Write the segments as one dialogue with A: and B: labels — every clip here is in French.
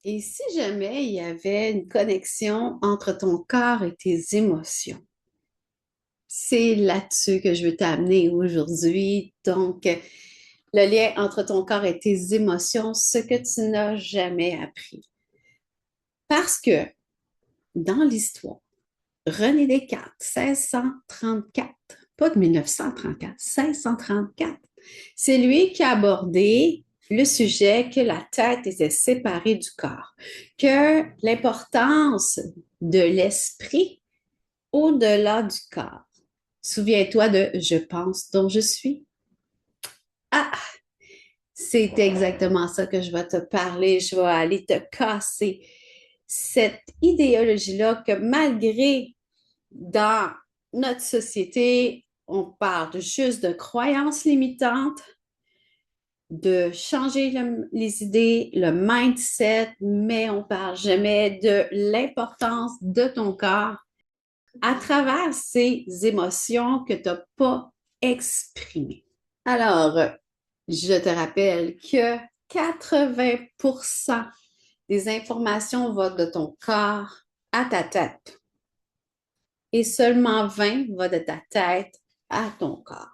A: Et si jamais il y avait une connexion entre ton corps et tes émotions? C'est là-dessus que je veux t'amener aujourd'hui. Donc, le lien entre ton corps et tes émotions, ce que tu n'as jamais appris. Parce que dans l'histoire, René Descartes, 1634, pas de 1934, 1634, c'est lui qui a abordé le sujet que la tête était séparée du corps, que l'importance de l'esprit au-delà du corps. Souviens-toi de je pense donc je suis. Ah, c'est exactement ça que je vais te parler. Je vais aller te casser cette idéologie-là que malgré dans notre société, on parle juste de croyances limitantes, de changer les idées, le mindset, mais on parle jamais de l'importance de ton corps à travers ces émotions que tu n'as pas exprimées. Alors, je te rappelle que 80% des informations vont de ton corps à ta tête et seulement 20 vont de ta tête à ton corps.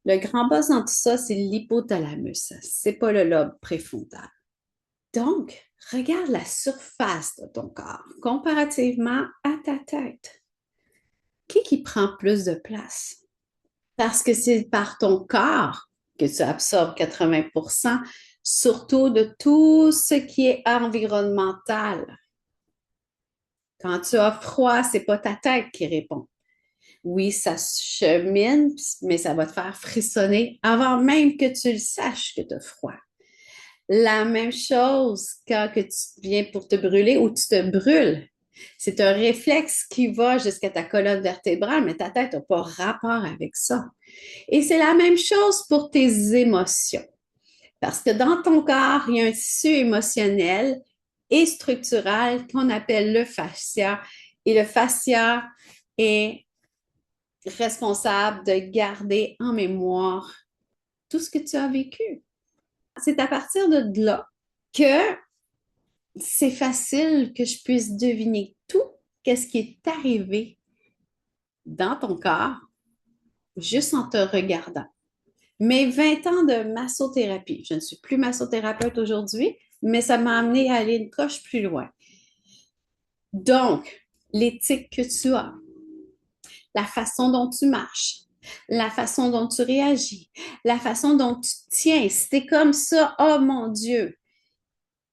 A: Le grand boss dans tout ça, c'est l'hypothalamus. C'est pas le lobe préfrontal. Donc, regarde la surface de ton corps comparativement à ta tête. Qui prend plus de place? Parce que c'est par ton corps que tu absorbes 80%, surtout de tout ce qui est environnemental. Quand tu as froid, c'est pas ta tête qui répond. Oui, ça chemine, mais ça va te faire frissonner avant même que tu le saches que tu as froid. La même chose quand que tu viens pour te brûler ou tu te brûles. C'est un réflexe qui va jusqu'à ta colonne vertébrale, mais ta tête n'a pas rapport avec ça. Et c'est la même chose pour tes émotions. Parce que dans ton corps, il y a un tissu émotionnel et structural qu'on appelle le fascia. Et le fascia est responsable de garder en mémoire tout ce que tu as vécu. C'est à partir de là que c'est facile que je puisse deviner tout ce qui est arrivé dans ton corps juste en te regardant. Mes 20 ans de massothérapie, je ne suis plus massothérapeute aujourd'hui, mais ça m'a amené à aller une coche plus loin. Donc, l'éthique que tu as, la façon dont tu marches, la façon dont tu réagis, la façon dont tu tiens. Si t'es comme ça, oh mon Dieu,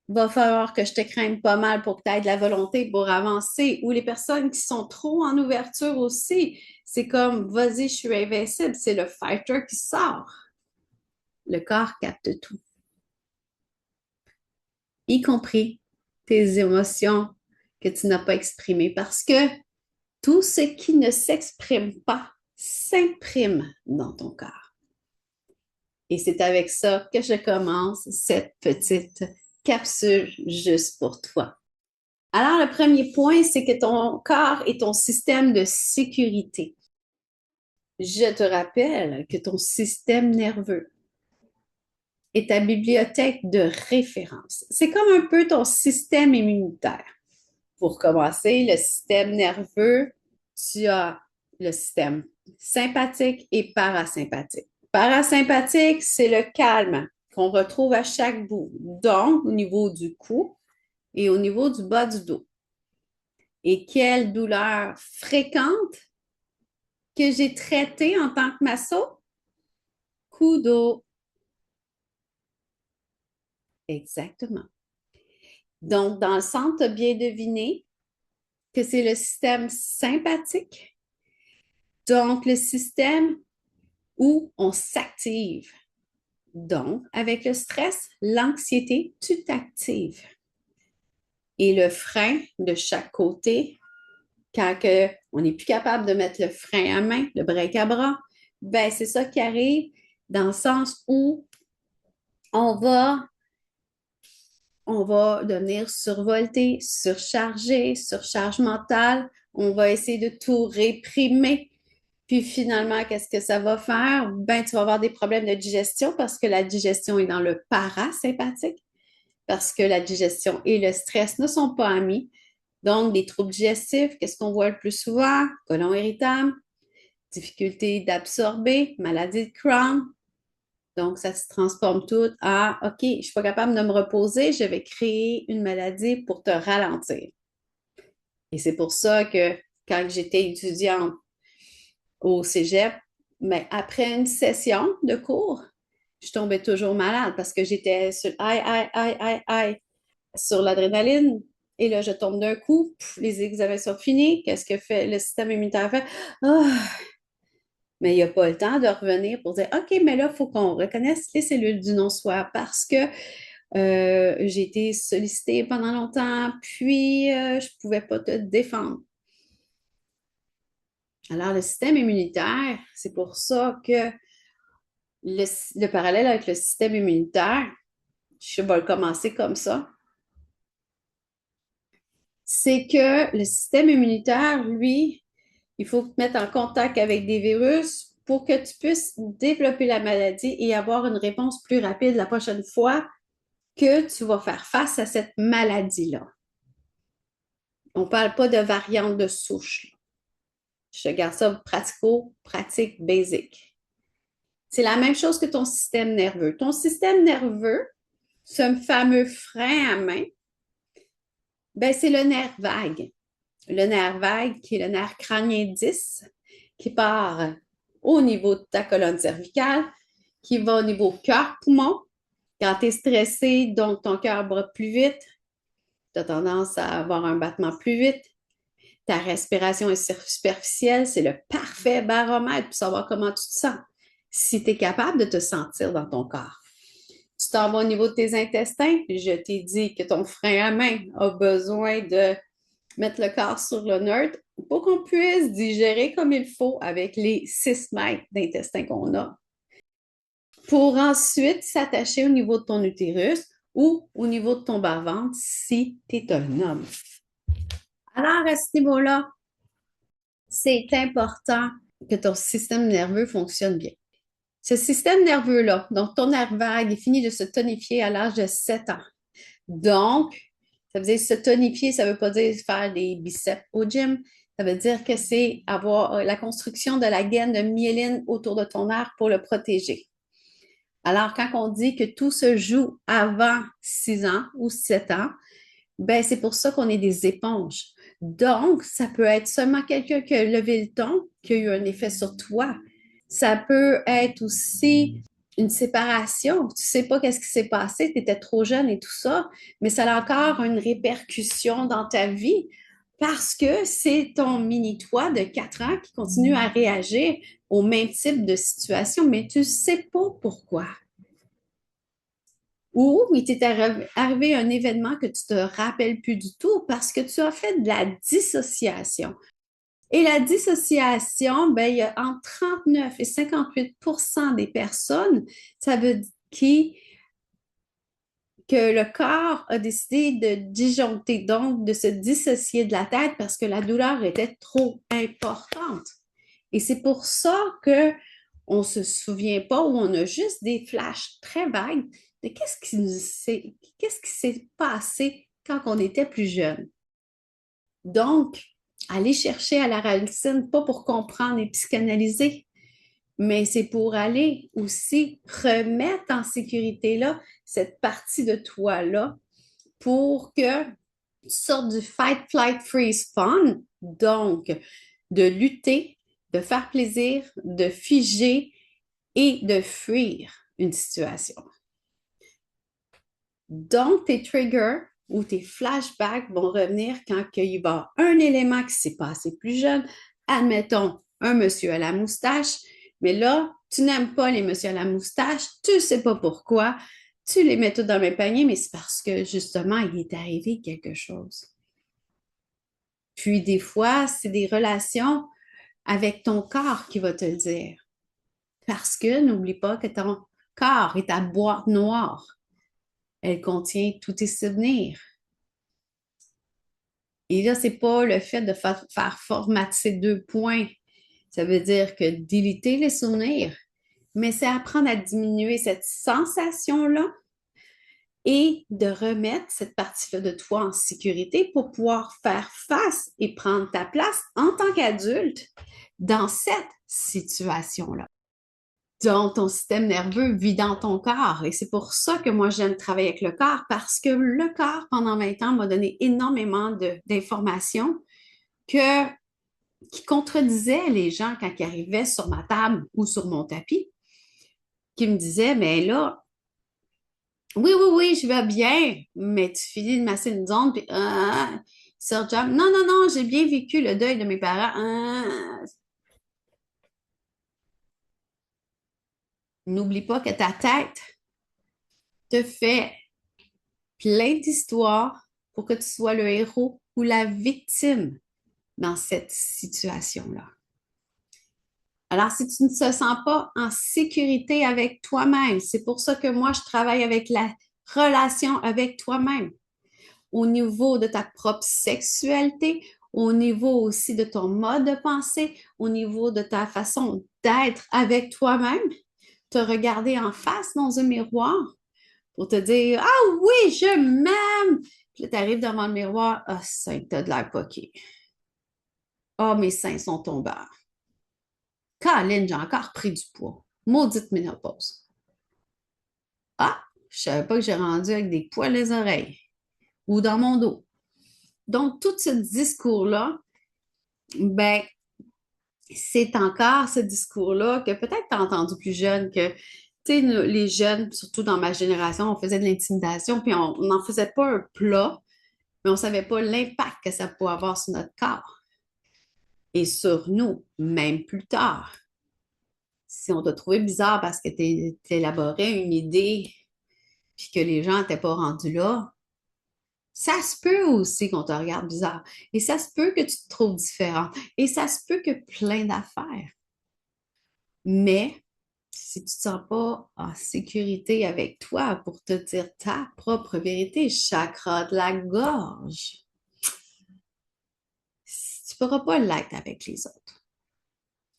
A: va falloir que je te craigne pas mal pour que tu aies de la volonté pour avancer. Ou les personnes qui sont trop en ouverture aussi, c'est comme, vas-y, je suis invincible. C'est le fighter qui sort. Le corps capte tout, y compris tes émotions que tu n'as pas exprimées, parce que tout ce qui ne s'exprime pas s'imprime dans ton corps. Et c'est avec ça que je commence cette petite capsule juste pour toi. Alors, le premier point, c'est que ton corps est ton système de sécurité. Je te rappelle que ton système nerveux est ta bibliothèque de référence. C'est comme un peu ton système immunitaire. Pour commencer, le système nerveux, tu as le système sympathique et parasympathique. Parasympathique, c'est le calme qu'on retrouve à chaque bout, donc au niveau du cou et au niveau du bas du dos. Et quelle douleur fréquente que j'ai traitée en tant que masso? Coup d'eau. Exactement. Donc, dans le centre, tu as bien deviné que c'est le système sympathique, donc le système où on s'active. Donc, avec le stress, l'anxiété, tu t'actives. Et le frein de chaque côté, quand on n'est plus capable de mettre le frein à main, le break à bras, ben c'est ça qui arrive dans le sens où on va, on va devenir survolté, surchargé, surcharge mentale. On va essayer de tout réprimer. Puis finalement, qu'est-ce que ça va faire? Ben, tu vas avoir des problèmes de digestion parce que la digestion est dans le parasympathique. parce que la digestion et le stress ne sont pas amis. Donc, des troubles digestifs, qu'est-ce qu'on voit le plus souvent? Côlon irritable, difficulté d'absorber, maladie de Crohn. Donc, ça se transforme tout en OK, je ne suis pas capable de me reposer, je vais créer une maladie pour te ralentir. Et c'est pour ça que quand j'étais étudiante au cégep, mais après une session de cours, je tombais toujours malade parce que j'étais sur sur l'adrénaline. Et là, je tombe d'un coup, les examens sont finis. Qu'est-ce que fait le système immunitaire fait? Oh! Mais il n'y a pas le temps de revenir pour dire OK, mais là, il faut qu'on reconnaisse les cellules du non-soi parce que j'ai été sollicitée pendant longtemps, puis je ne pouvais pas te défendre. Alors, le système immunitaire, c'est pour ça que le parallèle avec le système immunitaire, je vais le commencer comme ça, c'est que le système immunitaire, lui, il faut te mettre en contact avec des virus pour que tu puisses développer la maladie et avoir une réponse plus rapide la prochaine fois que tu vas faire face à cette maladie-là. On ne parle pas de variante de souche. Je te garde ça pratico-pratique basic. C'est la même chose que ton système nerveux. Ton système nerveux, ce fameux frein à main, ben, c'est le nerf vague. Le nerf vague, qui est le nerf crânien 10, qui part au niveau de ta colonne cervicale, qui va au niveau cœur-poumon. Quand tu es stressé, donc ton cœur bat plus vite, tu as tendance à avoir un battement plus vite. Ta respiration est superficielle, c'est le parfait baromètre pour savoir comment tu te sens. Si tu es capable de te sentir dans ton corps. Tu t'en vas au niveau de tes intestins, je t'ai dit que ton frein à main a besoin de mettre le corps sur le neutre pour qu'on puisse digérer comme il faut avec les 6 mètres d'intestin qu'on a. Pour ensuite s'attacher au niveau de ton utérus ou au niveau de ton bas-ventre si tu es un homme. Alors, à ce niveau-là, c'est important que ton système nerveux fonctionne bien. Ce système nerveux-là, donc ton nerf vague, est fini de se tonifier à l'âge de 7 ans. Donc, ça veut dire se tonifier, ça ne veut pas dire faire des biceps au gym. Ça veut dire que c'est avoir la construction de la gaine de myéline autour de ton nerf pour le protéger. Alors, quand on dit que tout se joue avant 6 ans ou 7 ans, ben c'est pour ça qu'on est des éponges. Donc, ça peut être seulement quelqu'un qui a levé le ton, qui a eu un effet sur toi. Ça peut être aussi une séparation. Tu ne sais pas qu'est-ce qui s'est passé, tu étais trop jeune et tout ça, mais ça a encore une répercussion dans ta vie parce que c'est ton mini-toi de 4 ans qui continue à réagir au même type de situation, mais tu ne sais pas pourquoi. Ou il t'est arrivé un événement que tu ne te rappelles plus du tout parce que tu as fait de la dissociation. Et la dissociation, ben, il y a entre 39 et 58% des personnes, ça veut dire que le corps a décidé de disjoncter, donc de se dissocier de la tête parce que la douleur était trop importante. Et c'est pour ça que on ne se souvient pas ou on a juste des flashs très vagues de qu'est-ce qui s'est passé quand on était plus jeune. Donc, aller chercher à la racine, pas pour comprendre et psychanalyser, mais c'est pour aller aussi remettre en sécurité là, cette partie de toi-là pour que tu sortes du fight, flight, freeze, fun, donc de lutter, de faire plaisir, de figer et de fuir une situation. Donc, tes triggers ou tes flashbacks vont revenir quand il va y avoir un élément qui s'est passé plus jeune. Admettons, un monsieur à la moustache, mais là, tu n'aimes pas les messieurs à la moustache, tu ne sais pas pourquoi, tu les mets tous dans le même panier, mais c'est parce que justement, il est arrivé quelque chose. Puis des fois, c'est des relations avec ton corps qui va te le dire. Parce que n'oublie pas que ton corps est ta boîte noire. Elle contient tous tes souvenirs. Et là, c'est pas le fait de faire formater 2 points. Ça veut dire que déliter les souvenirs, mais c'est apprendre à diminuer cette sensation-là et de remettre cette partie-là de toi en sécurité pour pouvoir faire face et prendre ta place en tant qu'adulte dans cette situation-là. Donc, ton système nerveux vit dans ton corps. Et c'est pour ça que moi, j'aime travailler avec le corps parce que le corps, pendant 20 ans, m'a donné énormément d'informations que, qui contredisaient les gens quand ils arrivaient sur ma table ou sur mon tapis, qui me disaient, mais là, oui, oui, oui, je vais bien, mais tu finis de masser une zone, puis sur job, non, non, non, j'ai bien vécu le deuil de mes parents. N'oublie pas que ta tête te fait plein d'histoires pour que tu sois le héros ou la victime dans cette situation-là. Alors, si tu ne te sens pas en sécurité avec toi-même, c'est pour ça que moi, je travaille avec la relation avec toi-même au niveau de ta propre sexualité, au niveau aussi de ton mode de pensée, au niveau de ta façon d'être avec toi-même, te regarder en face dans un miroir pour te dire ah oui, je m'aime. Puis là, tu arrives devant le miroir, ah, ça, t'as de l'air poqué. Ah, mes seins sont tombants. Caroline, j'ai encore pris du poids. Maudite ménopause. Ah, je savais pas que j'ai rendu avec des poils les oreilles ou dans mon dos. Donc, tout ce discours-là, ben, c'est encore ce discours-là que peut-être tu as entendu plus jeune que, tu sais, les jeunes, surtout dans ma génération, on faisait de l'intimidation, puis on n'en faisait pas un plat, mais on ne savait pas l'impact que ça pouvait avoir sur notre corps et sur nous, même plus tard. Si on t'a trouvé bizarre parce que tu élaborais une idée puis que les gens n'étaient pas rendus là, ça se peut aussi qu'on te regarde bizarre. Et ça se peut que tu te trouves différent. Et ça se peut que plein d'affaires. Mais si tu ne te sens pas en sécurité avec toi pour te dire ta propre vérité, chakra de la gorge, tu ne pourras pas l'être avec les autres.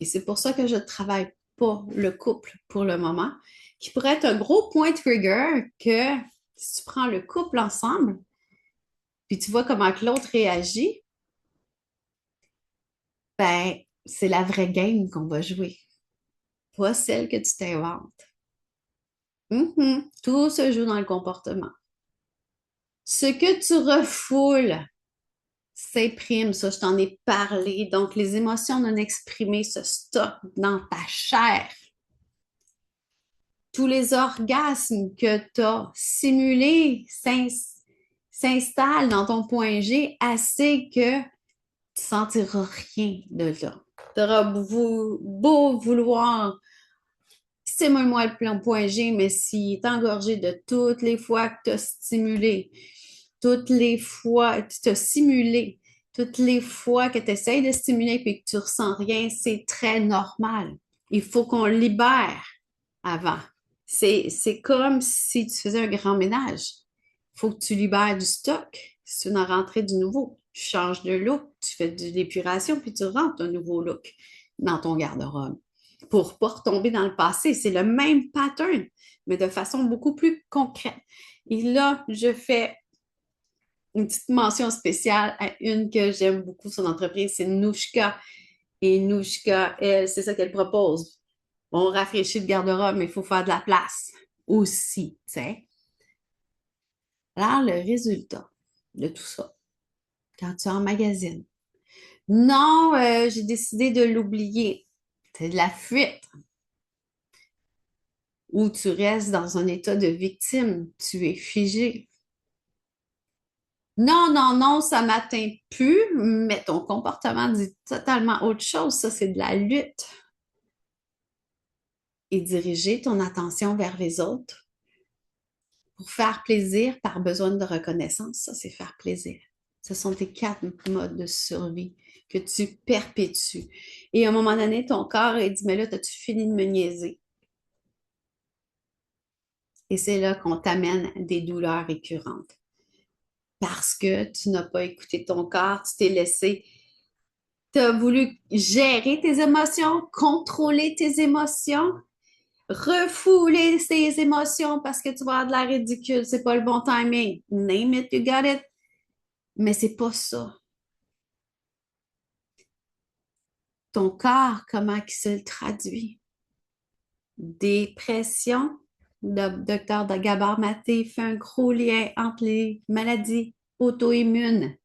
A: Et c'est pour ça que je ne travaille pas le couple pour le moment, qui pourrait être un gros point trigger que si tu prends le couple ensemble, puis tu vois comment que l'autre réagit, ben, c'est la vraie game qu'on va jouer, pas celle que tu t'inventes. Tout se joue dans le comportement. Ce que tu refoules s'imprime, ça, je t'en ai parlé. Donc, les émotions non exprimées se stockent dans ta chair. Tous les orgasmes que tu as simulés s'installent dans ton point G assez que tu ne sentiras rien de là. Tu auras beau vouloir stimule-moi le plan point G, mais s'il est engorgé de toutes les fois que tu as stimulé, toutes les fois que tu as simulé, toutes les fois que tu essaies de stimuler et que tu ne ressens rien, c'est très normal. Il faut qu'on libère avant. C'est comme si tu faisais un grand ménage. Il faut que tu libères du stock si tu veux en rentrer du nouveau. Tu changes de look, tu fais de l'épuration, puis tu rentres un nouveau look dans ton garde-robe pour ne pas retomber dans le passé. C'est le même pattern, mais de façon beaucoup plus concrète. Et là, je fais une petite mention spéciale à une que j'aime beaucoup, son entreprise, c'est Nouchka. Et Nouchka, elle, c'est ça qu'elle propose. On rafraîchit le garde-robe, mais il faut faire de la place aussi, tu sais. Alors, le résultat de tout ça, quand tu emmagasines, non, j'ai décidé de l'oublier. C'est de la fuite. Ou tu restes dans un état de victime, tu es figé. Non, non, non, ça m'atteint plus, mais ton comportement dit totalement autre chose. Ça, c'est de la lutte. Et diriger ton attention vers les autres pour faire plaisir par besoin de reconnaissance, ça, c'est faire plaisir. Ce sont tes 4 modes de survie que tu perpétues. Et à un moment donné, ton corps, il dit, mais là, as-tu fini de me niaiser? Et c'est là qu'on t'amène des douleurs récurrentes. Parce que tu n'as pas écouté ton corps, tu t'es laissé, tu as voulu gérer tes émotions, contrôler tes émotions. refouler ses émotions parce que tu vas avoir de l'air ridicule, c'est pas le bon timing. Name it, you got it. Mais c'est pas ça. Ton corps, comment il se le traduit? Dépression. Le docteur de Gabor Maté fait un gros lien entre les maladies auto-immunes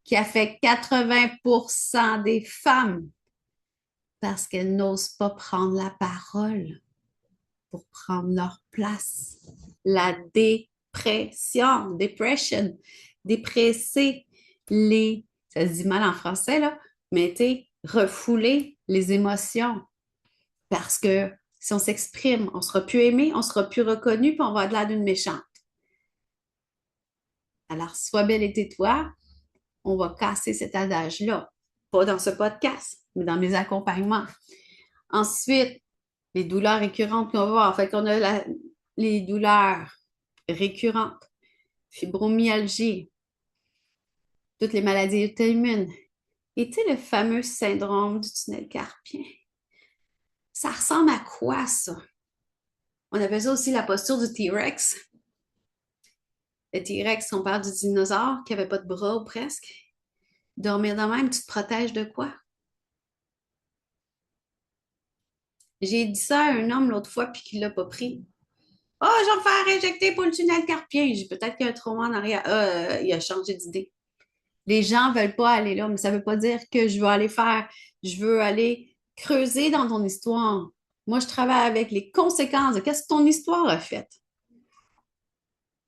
A: qui affectent 80% des femmes parce qu'elles n'osent pas prendre la parole pour prendre leur place. La dépression, depression, dépresser ça se dit mal en français, là, mais tu refouler les émotions. Parce que si on s'exprime, on sera plus aimé, on sera plus reconnu, puis on va avoir de l'air d'une méchante. Alors, sois belle et tais-toi, on va casser cet adage-là. Pas dans ce podcast, mais dans mes accompagnements. Ensuite, les douleurs récurrentes qu'on va voir. Fait qu'on a les douleurs récurrentes, fibromyalgie, toutes les maladies auto-immunes. Et tu sais, le fameux syndrome du tunnel carpien. Ça ressemble à quoi, ça? On appelle ça aussi la posture du T-Rex. Le T-Rex, on parle du dinosaure qui n'avait pas de bras ou presque. Dormir de même, tu te protèges de quoi? J'ai dit ça à un homme l'autre fois puis qu'il l'a pas pris. Oh, je vais me faire injecter pour le tunnel carpien. J'ai peut-être qu'il y a un trauma en arrière. Il a changé d'idée. Les gens veulent pas aller là, mais ça veut pas dire que je veux aller creuser dans ton histoire. Moi, je travaille avec les conséquences de qu'est-ce que ton histoire a fait.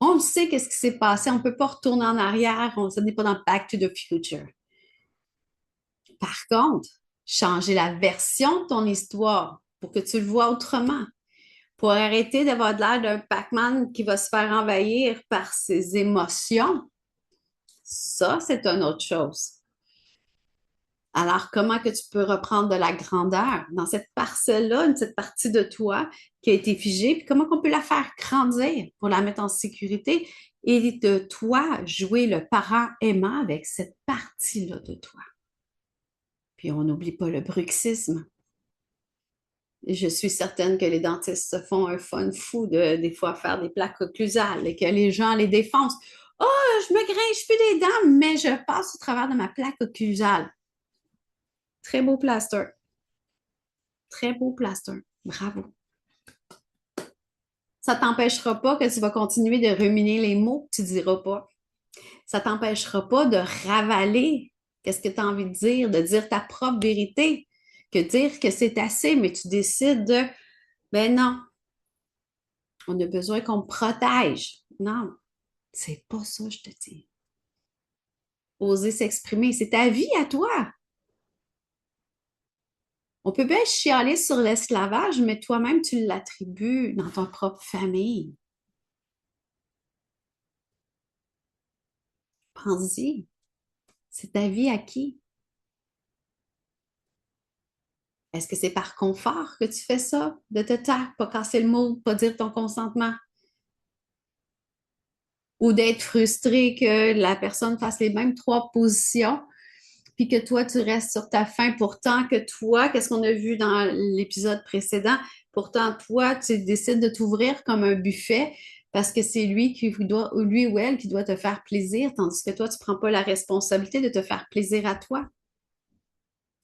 A: On le sait qu'est-ce qui s'est passé. On peut pas retourner en arrière. Ça n'est pas dans Back to the Future. Par contre, changer la version de ton histoire pour que tu le vois autrement, pour arrêter d'avoir de l'air d'un Pac-Man qui va se faire envahir par ses émotions, ça, c'est une autre chose. Alors, comment que tu peux reprendre de la grandeur dans cette parcelle-là, cette partie de toi qui a été figée, puis comment on peut la faire grandir pour la mettre en sécurité et de toi jouer le parent aimant avec cette partie-là de toi. Puis on n'oublie pas le bruxisme. Je suis certaine que les dentistes se font un fun fou des fois faire des plaques occlusales et que les gens les défoncent. Oh, je me grinche plus des dents, mais je passe au travers de ma plaque occlusale. Très beau plaster. Très beau plaster. Bravo. Ça ne t'empêchera pas que tu vas continuer de ruminer les mots que tu ne diras pas. Ça ne t'empêchera pas de ravaler qu'est-ce que tu as envie de dire ta propre vérité, que dire que c'est assez, mais tu décides de, ben non, on a besoin qu'on me protège. Non, c'est pas ça, je te dis. Oser s'exprimer, c'est ta vie à toi. On peut bien chialer sur l'esclavage, mais toi-même, tu l'attribues dans ton propre famille. Pense-y. C'est ta vie à qui? Est-ce que c'est par confort que tu fais ça? De te taire, pas casser le mot, pas dire ton consentement? Ou d'être frustré que la personne fasse les mêmes trois positions, puis que toi, tu restes sur ta faim. Pourtant, que toi, qu'est-ce qu'on a vu dans l'épisode précédent? Pourtant, toi, tu décides de t'ouvrir comme un buffet parce que c'est lui ou elle qui doit te faire plaisir, tandis que toi, tu ne prends pas la responsabilité de te faire plaisir à toi.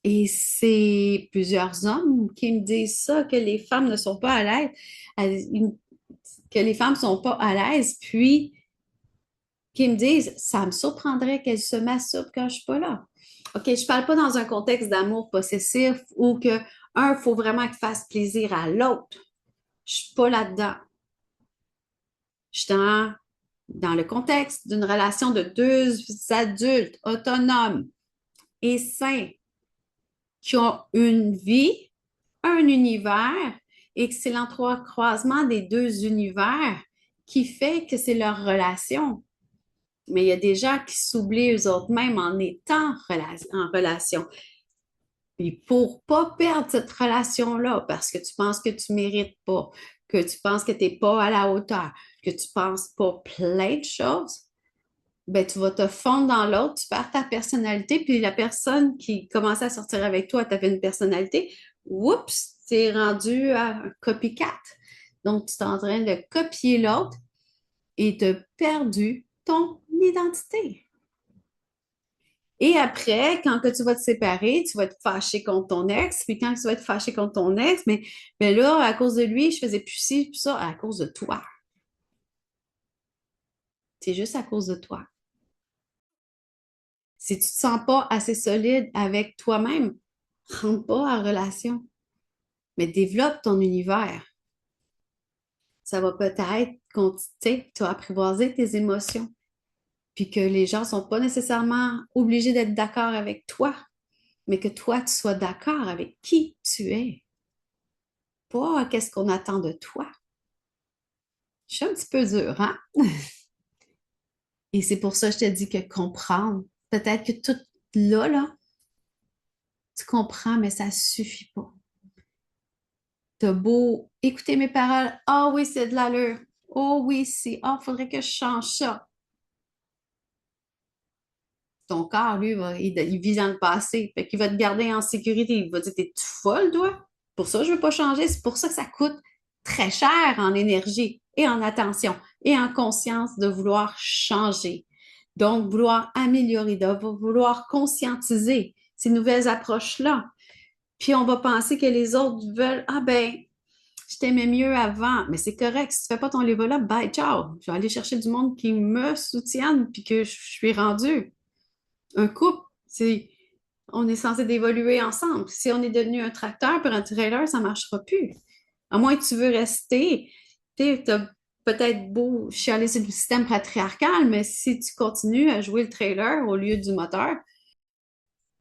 A: Et c'est plusieurs hommes qui me disent ça, que les femmes ne sont pas à l'aise, que les femmes ne sont pas à l'aise, puis qui me disent, ça me surprendrait qu'elles se masturbent quand je ne suis pas là. OK, je ne parle pas dans un contexte d'amour possessif où que un, il faut vraiment qu'il fasse plaisir à l'autre. Je ne suis pas là-dedans. Je suis dans le contexte d'une relation de deux adultes autonomes et sains qui ont une vie, un univers, et que c'est l'entrecroisement des deux univers qui fait que c'est leur relation. Mais il y a des gens qui s'oublient eux-mêmes en étant en relation. Puis pour pas perdre cette relation-là, parce que tu penses que tu mérites pas, que tu penses que tu n'es pas à la hauteur, que tu penses pas plein de choses, ben tu vas te fondre dans l'autre, tu perds ta personnalité, puis la personne qui commençait à sortir avec toi, tu avais une personnalité, oups, tu es rendu à un copycat. Donc, tu es en train de copier l'autre et tu as perdu ton identité. Et après, quand que tu vas te séparer, tu vas être fâché contre ton ex. Puis quand tu vas être fâché contre ton ex, mais là, à cause de lui, je faisais plus ci, plus ça, à cause de toi. C'est juste à cause de toi. Si tu ne te sens pas assez solide avec toi-même, rentre pas en relation, mais développe ton univers. Ça va peut-être, tu vas apprivoiser tes émotions, puis que les gens ne sont pas nécessairement obligés d'être d'accord avec toi, mais que toi, tu sois d'accord avec qui tu es, pas qu'est-ce qu'on attend de toi. Je suis un petit peu dure, hein? Et c'est pour ça que je te dis que comprendre, peut-être que tout là, tu comprends, mais ça suffit pas. T'as beau écouter mes paroles, ah oui, c'est de l'allure. Oh oui, c'est, ah, faudrait que je change ça. Ton corps, lui, il vit dans le passé. Fait qu'il va te garder en sécurité. Il va dire, t'es-tu folle, toi? Pour ça, je veux pas changer. C'est pour ça que ça coûte très cher en énergie et en attention et en conscience de vouloir changer. Donc, vouloir améliorer, de vouloir conscientiser ces nouvelles approches-là. Puis on va penser que les autres veulent, ah ben, je t'aimais mieux avant, mais c'est correct. Si tu fais pas ton level up, bye, ciao. Je vais aller chercher du monde qui me soutienne puis que je suis rendue. Un couple, on est censé d'évoluer ensemble. Si on est devenu un tracteur pour un trailer, ça marchera plus. À moins que tu veux rester, tu as peut-être beau chialer sur le système patriarcal, mais si tu continues à jouer le trailer au lieu du moteur,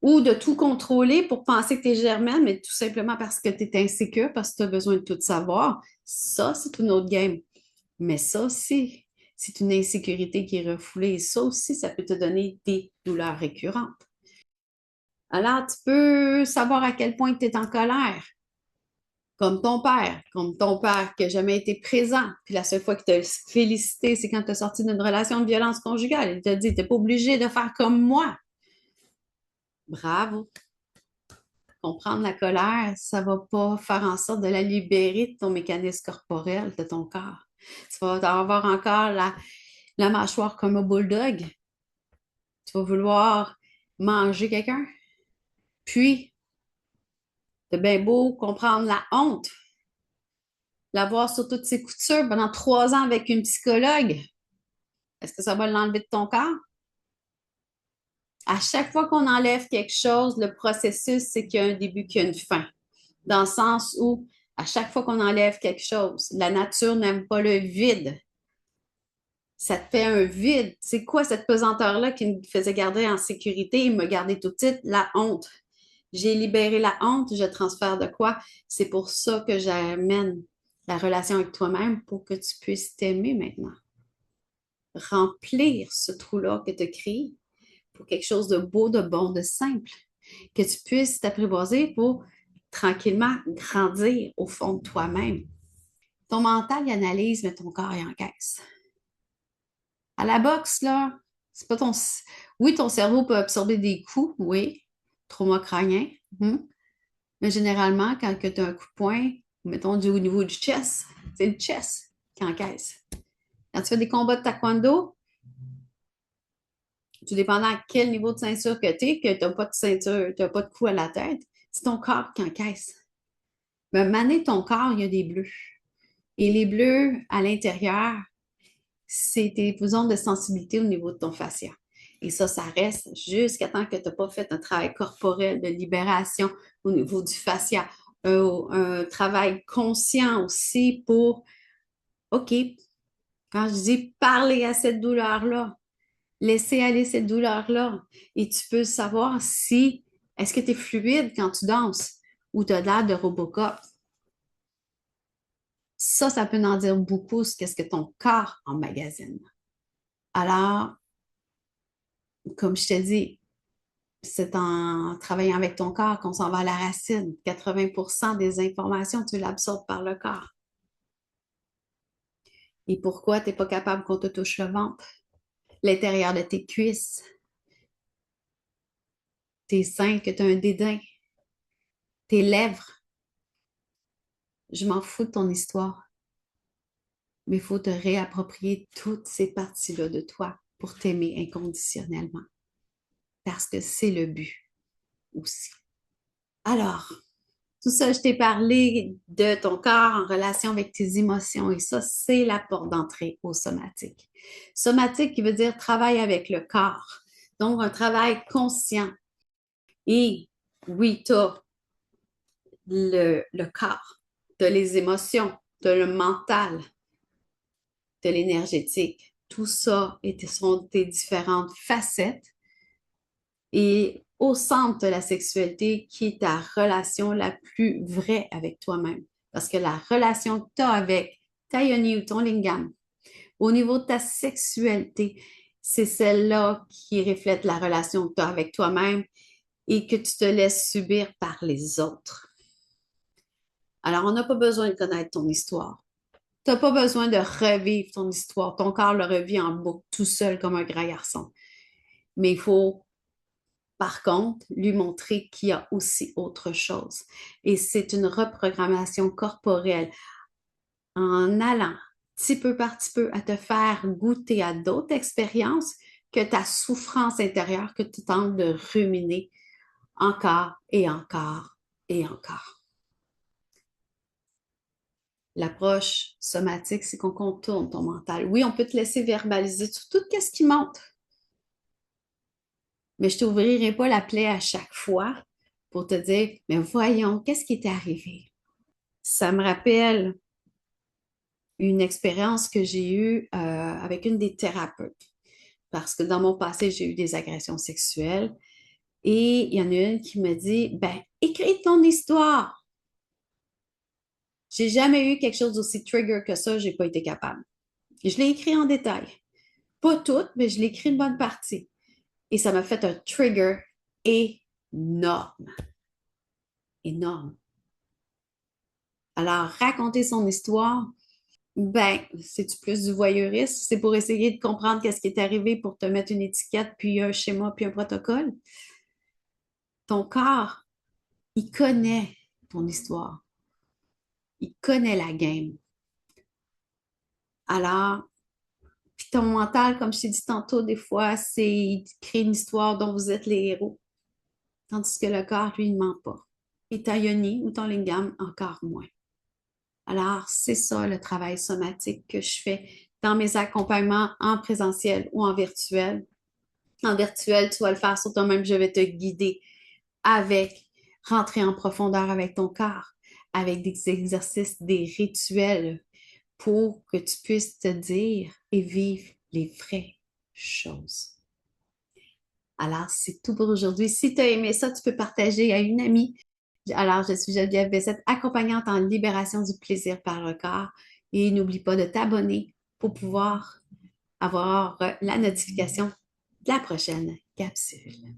A: ou de tout contrôler pour penser que tu es germaine, mais tout simplement parce que tu es insécure, parce que tu as besoin de tout savoir, ça, c'est une autre game. Mais ça aussi, c'est une insécurité qui est refoulée. Et ça aussi, ça peut te donner des douleurs récurrentes. Alors, tu peux savoir à quel point tu es en colère, comme ton père qui n'a jamais été présent. Puis la seule fois qu'il t'a félicité, c'est quand tu as sorti d'une relation de violence conjugale. Il t'a dit, tu n'es pas obligé de faire comme moi. Bravo. Comprendre la colère, ça ne va pas faire en sorte de la libérer de ton mécanisme corporel, de ton corps. Tu vas avoir encore la mâchoire comme un bulldog. Tu vas vouloir manger quelqu'un. Puis, c'est bien beau comprendre la honte, la voir sur toutes ses coutures pendant 3 ans avec une psychologue. Est-ce que ça va l'enlever de ton corps? À chaque fois qu'on enlève quelque chose, le processus, c'est qu'il y a un début, qu'il y a une fin. Dans le sens où, à chaque fois qu'on enlève quelque chose, la nature n'aime pas le vide. Ça te fait un vide. C'est quoi cette pesanteur-là qui me faisait garder en sécurité? Il m'a gardé tout de suite la honte. J'ai libéré la honte, je transfère de quoi? C'est pour ça que j'amène la relation avec toi-même pour que tu puisses t'aimer maintenant. Remplir ce trou-là que tu as créé pour quelque chose de beau, de bon, de simple. Que tu puisses t'apprivoiser pour tranquillement grandir au fond de toi-même. Ton mental, il analyse, mais ton corps, il encaisse. À la boxe, là, c'est pas ton. Oui, ton cerveau peut absorber des coups, oui, trauma crânien. Mais généralement, quand tu as un coup de poing, mettons au niveau du chest, c'est le chest qui encaisse. Quand tu fais des combats de taekwondo, tout dépendant à quel niveau de ceinture que tu es, que tu n'as pas de ceinture, tu n'as pas de coup à la tête, c'est ton corps qui encaisse. Mais maner ton corps, il y a des bleus. Et les bleus, à l'intérieur, c'est tes zones de sensibilité au niveau de ton fascia. Et ça reste jusqu'à temps que tu n'as pas fait un travail corporel de libération au niveau du fascia. Un travail conscient aussi pour, OK, quand je dis parler à cette douleur-là, laisser aller cette douleur-là, et tu peux savoir si, est-ce que tu es fluide quand tu danses ou tu as l'air de Robocop. Ça peut en dire beaucoup sur qu'est-ce que ton corps emmagasine. Alors, comme je te dis, c'est en travaillant avec ton corps qu'on s'en va à la racine. 80% des informations, tu l'absorbes par le corps. Et pourquoi tu n'es pas capable qu'on te touche le ventre, l'intérieur de tes cuisses, tes seins, que tu as un dédain, tes lèvres, Je m'en fous de ton histoire, mais il faut te réapproprier toutes ces parties-là de toi pour t'aimer inconditionnellement, parce que c'est le but aussi. Alors, tout ça, je t'ai parlé de ton corps en relation avec tes émotions et ça, c'est la porte d'entrée au somatique. Somatique qui veut dire travail avec le corps. Donc, un travail conscient. Et oui, tu as le corps, tu as les émotions, tu as le mental, tu as l'énergétique. Tout ça sont tes différentes facettes. Et au centre de la sexualité, qui est ta relation la plus vraie avec toi-même. Parce que la relation que tu as avec ta yoni ou ton lingam, au niveau de ta sexualité, c'est celle-là qui reflète la relation que tu as avec toi-même et que tu te laisses subir par les autres. Alors, on n'a pas besoin de connaître ton histoire. Tu n'as pas besoin de revivre ton histoire. Ton corps le revit en boucle tout seul comme un grand garçon. Mais il faut par contre, lui montrer qu'il y a aussi autre chose. Et c'est une reprogrammation corporelle en allant petit peu par petit peu à te faire goûter à d'autres expériences que ta souffrance intérieure que tu tentes de ruminer encore et encore et encore. L'approche somatique, c'est qu'on contourne ton mental. Oui, on peut te laisser verbaliser sur tout ce qui monte, mais je ne t'ouvrirai pas la plaie à chaque fois pour te dire, mais voyons, qu'est-ce qui est arrivé? Ça me rappelle une expérience que j'ai eue avec une des thérapeutes. Parce que dans mon passé, j'ai eu des agressions sexuelles. Et il y en a une qui me dit, ben, écris ton histoire. J'ai jamais eu quelque chose d'aussi trigger que ça, j'ai pas été capable. Et je l'ai écrit en détail. Pas toute, mais je l'ai écrit une bonne partie. Et ça m'a fait un trigger énorme. Énorme. Alors, raconter son histoire, ben, c'est-tu plus du voyeurisme? C'est pour essayer de comprendre qu'est-ce qui est arrivé pour te mettre une étiquette, puis un schéma, puis un protocole. Ton corps, il connaît ton histoire. Il connaît la game. Alors, puis ton mental, comme je t'ai dit tantôt, des fois, c'est créer une histoire dont vous êtes les héros. Tandis que le corps, lui, ne ment pas. Et ta yoni ou ton lingam, encore moins. Alors, c'est ça le travail somatique que je fais dans mes accompagnements en présentiel ou en virtuel. En virtuel, tu vas le faire sur toi-même. Je vais te guider avec rentrer en profondeur avec ton corps, avec des exercices, des rituels pour que tu puisses te dire et vivre les vraies choses. Alors, c'est tout pour aujourd'hui. Si tu as aimé ça, tu peux partager à une amie. Alors, je suis Geneviève Bessette, accompagnante en libération du plaisir par le corps. Et n'oublie pas de t'abonner pour pouvoir avoir la notification de la prochaine capsule.